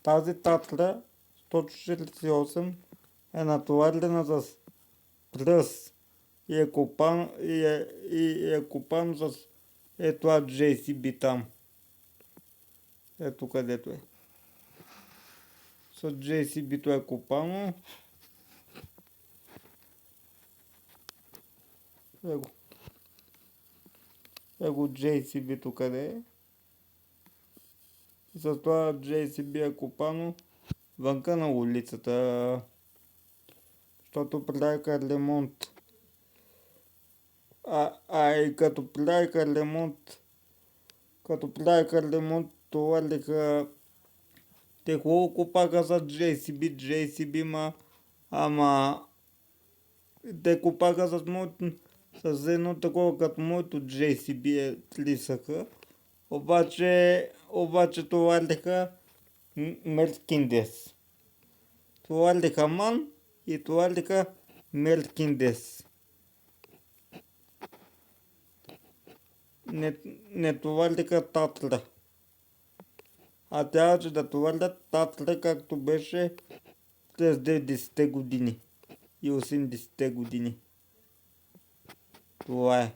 Тази татра 148 е натоварена с пръс и е копан с това JCB там. Ето където е. С JCB-то е копано. Его JCB-то къде е? И с това JCB е копано вънка на улицата. Защото правиха ремонт. И като правиха ремонт, товариха. Те хубаво копаха с JCB, ама те копаха с едно такова като моето JCB тлисаха. Обаче товариха Меркиндес. Товариха ман и товариха Меркиндес. Не товариха татра. А трябваше да товарят татра, както беше през 90-те години и 80-те години. Това е.